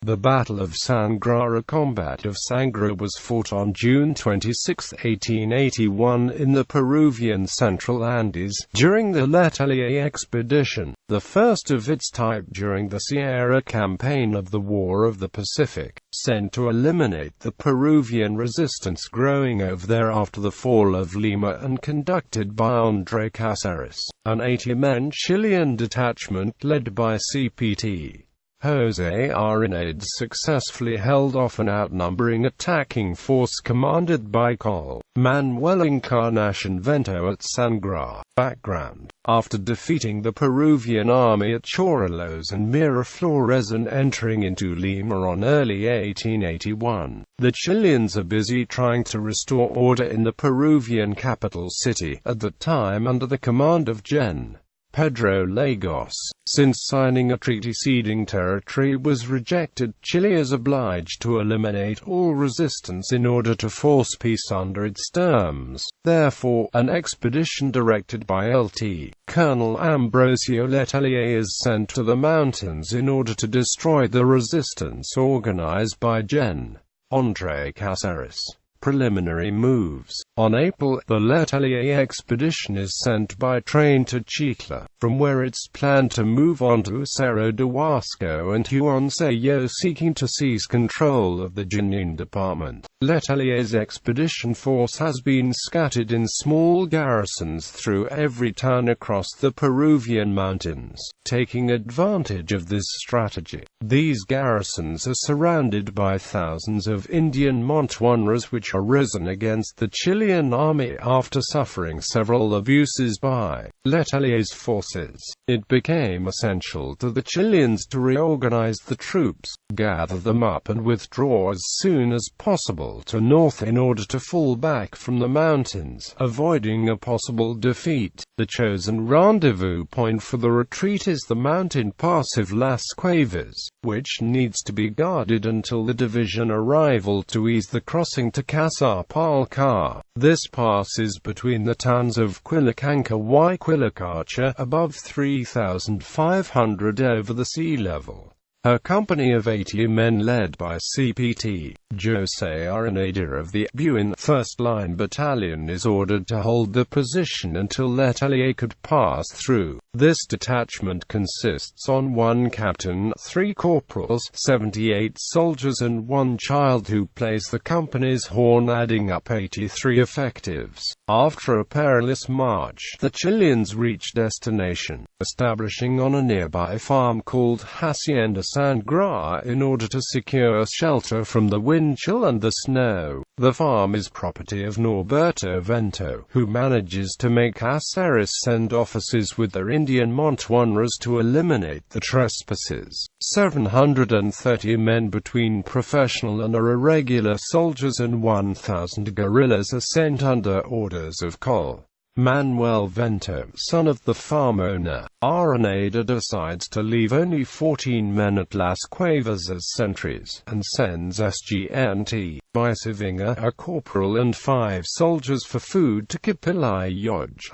The Battle of Sangrar or Combat of Sangra was fought on June 26, 1881 in the Peruvian Central Andes, during the Letelier expedition, the first of its type during the Sierra Campaign of the War of the Pacific, sent to eliminate the Peruvian resistance growing over there after the fall of Lima and conducted by Andrés Cáceres.An 80-man Chilean detachment led by Cpt.Jose Araneda successfully held off an outnumbering attacking force commanded by Col.Manuel Encarnación Vento at Sangrar. Background: after defeating the Peruvian army at Chorrillos and Miraflores and entering into Lima on early 1881, the Chileans are busy trying to restore order in the Peruvian capital city, at the time under the command of Gen. Pedro Lagos. Since signing a treaty ceding territory was rejected, Chile is obliged to eliminate all resistance in order to force peace under its terms. Therefore, an expedition directed by Lt. Colonel Ambrosio Letelier is sent to the mountains in order to destroy the resistance organized by Gen. Andrés Cáceres. Preliminary moves. On April, the Letelier expedition is sent by train to Chicla, from where it's planned to move on to Cerro de Huasco and Huancayo, seeking to seize control of the Junín department. Letelier's expedition force has been scattered in small garrisons through every town across the Peruvian mountains. Taking advantage of this strategy, these garrisons are surrounded by thousands of Indian montueros which are risen against the Chilean army after suffering several abuses by Letelier's forces. It became essential to the Chileans to reorganize the troops, gather them up and withdraw as soon as possible to north in order to fall back from the mountains, avoiding a possible defeat. The chosen rendezvous point for the retreat is the mountain pass of Las Cuevas, which needs to be guarded until the division arrival to ease the crossing to Caçapalca. This pass is between the towns of Quillacanca y Quillacacha, above 3,500 over the sea level. A company of 80 men led by Cpt.Jose Araneda of the Peruvian 1st Line Battalion is ordered to hold the position until Letelier could pass through. This detachment consists on 1 captain, 3 corporals, 78 soldiers and 1 child who plays the company's horn, adding up 83 effectives. After a perilous march, the Chileans reach destination, establishing on a nearby farm called Hacienda Sangrar in order to secure shelter from the wind chill and the snow. The farm is property of Norberto Vento, who manages to make Cáceres send officers with their Indian montueros to eliminate the trespassers. 730 men between professional and irregular soldiers and 1,000 guerrillas are sent under orders of Col.Manuel Vento, son of the farm owner. Araneda decides to leave only 14 men at Las Cuevas as sentries, and sends Sgt.Jose a corporal and 5 soldiers for food to Capilay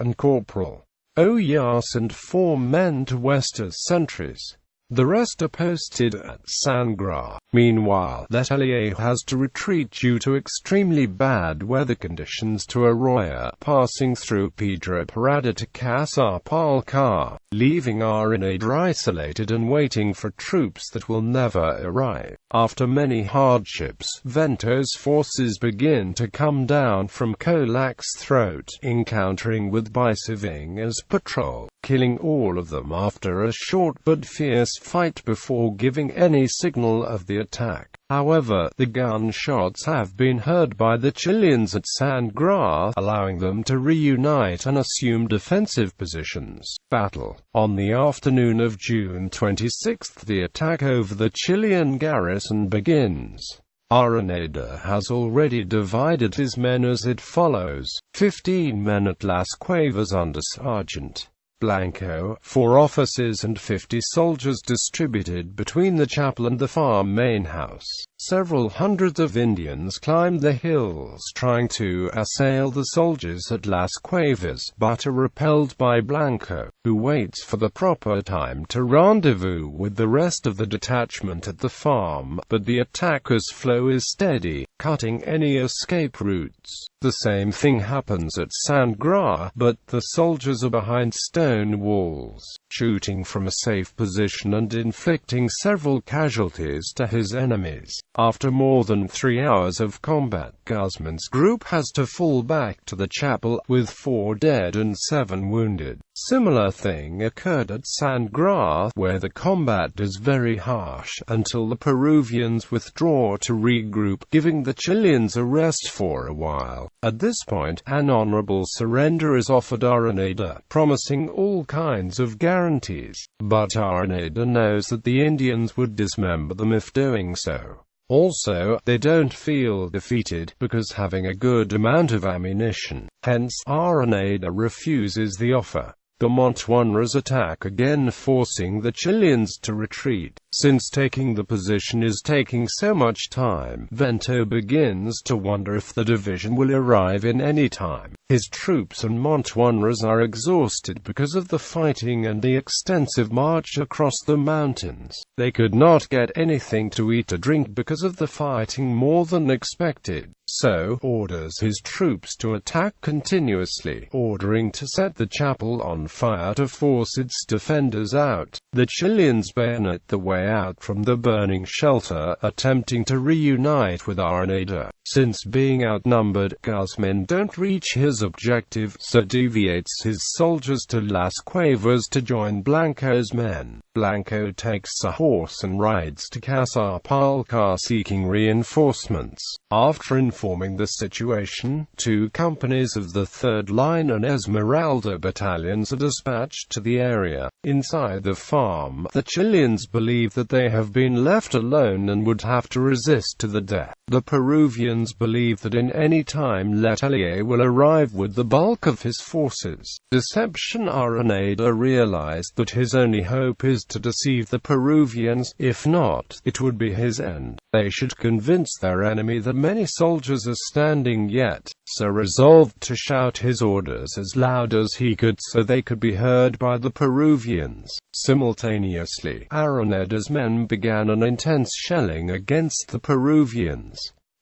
and Corporal Oyas and 4 men to west as sentries. The rest are posted at Sangrar. Meanwhile, Letelier has to retreat due to extremely bad weather conditions to Arroyo, passing through Pedro Parada to Caçapalca, leaving Araneda isolated and waiting for troops that will never arrive. After many hardships, Vento's forces begin to come down from Colac's throat, encountering with Bicevinga's patrol, killing all of them after a short but fierce fight before giving any signal of the attack. However, the gunshots have been heard by the Chileans at Sangrar, allowing them to reunite and assume defensive positions. Battle. On the afternoon of June 26, the attack over the Chilean garrison begins. Araneda has already divided his men as it follows: 15 men at Las Cuevas under Sergeant Blanco, 4 officers and 50 soldiers distributed between the chapel and the farm main house. several hundreds of Indians climbed the hills trying to assail the soldiers at Las Cuevas, but are repelled by Blanco, who waits for the proper time to rendezvous with the rest of the detachment at the farm, but the attackers' flow is steady, cutting any escape routes. The same thing happens at Sangrar, but the soldiers are behind stone walls, shooting from a safe position and inflicting several casualties to his enemies. After more than 3 hours of combat, Guzman's group has to fall back to the chapel, with 4 dead and 7 wounded. Similar thing occurred at Sangrar, where the combat is very harsh, until the Peruvians withdraw to regroup, giving the Chileans a rest for a while. At this point, an honorable surrender is offered Araneda, promising all kinds of guarantees. But Araneda knows that the Indians would dismember them if doing so. Also, they don't feel defeated, because having a good amount of ammunition. Hence, Araneda refuses the offer. The Montuanras attack again, forcing the Chileans to retreat. Since taking the position is taking so much time, Vento begins to wonder if the division will arrive in any time. His troops and Montuanras are exhausted because of the fighting and the extensive march across the mountains. They could not get anything to eat or drink because of the fighting more than expected. So, orders his troops to attack continuously, ordering to set the chapel on fire to force its defenders out. The Chileans bayonet the way out from the burning shelter, attempting to reunite with Araneda. Since being outnumbered, Guzman don't reach his objective, so deviates his soldiers to Las Cuevas to join Blanco's men. Blanco takes a horse and rides to Casapalca seeking reinforcements. After informing the situation, 2 companies of the 3rd Line and Esmeralda battalions are dispatched to the area. Inside the farm, the Chileans believe that they have been left alone and would have to resist to the death. The Peruvians believe that in any time Letelier will arrive with the bulk of his forces. Deception. Araneda realized that his only hope is to deceive the Peruvians. If not, it would be his end. They should convince their enemy that many soldiers are standing yet, so resolved to shout his orders as loud as he could so they could be heard by the Peruvians. Simultaneously, Araneda's men began an intense shelling against the Peruvians.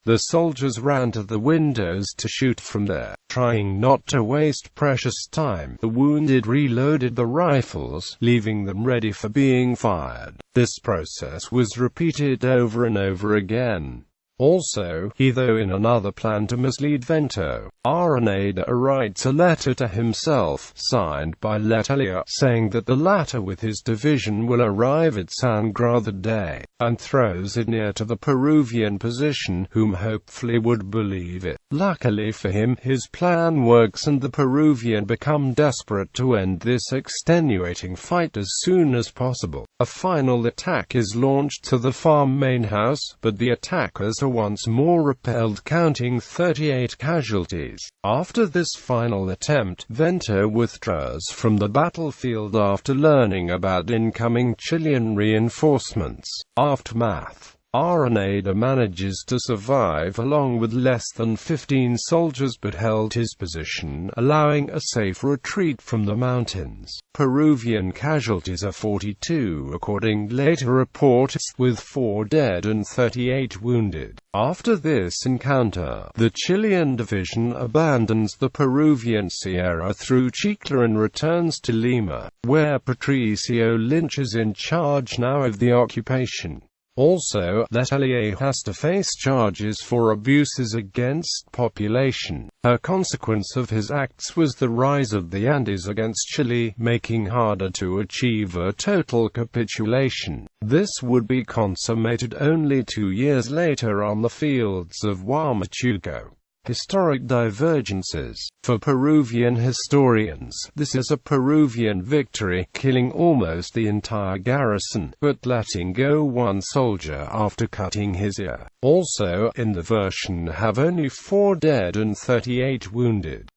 The soldiers ran to the windows to shoot from there, trying not to waste precious time. The wounded reloaded the rifles, leaving them ready for being fired. This process was repeated over and over again. Also, though in another plan to mislead Vento, Araneda writes a letter to himself, signed by Letelier, saying that the latter with his division will arrive at Sangrar that day, and throws it near to the Peruvian position, whom hopefully would believe it. Luckily for him, his plan works and the Peruvian become desperate to end this extenuating fight as soon as possible. A final attack is launched to the farm main house, but the attackers are once more repelled, counting 38 casualties. After this final attempt, Vento withdraws from the battlefield after learning about incoming Chilean reinforcements. Aftermath. Araneda manages to survive along with less than 15 soldiers but held his position, allowing a safe retreat from the mountains. Peruvian casualties are 42 according to later reports, with 4 dead and 38 wounded. After this encounter, the Chilean division abandons the Peruvian Sierra through Chicla and returns to Lima, where Patricio Lynch is in charge now of the occupation. Also, Letelier has to face charges for abuses against population. A consequence of his acts was the rise of the Andes against Chile, making harder to achieve a total capitulation. This would be consummated only 2 years later on the fields of Huamachuco. Historic divergences. For Peruvian historians, this is a Peruvian victory, killing almost the entire garrison, but letting go 1 soldier after cutting his ear. Also, in the version have only 4 dead and 38 wounded.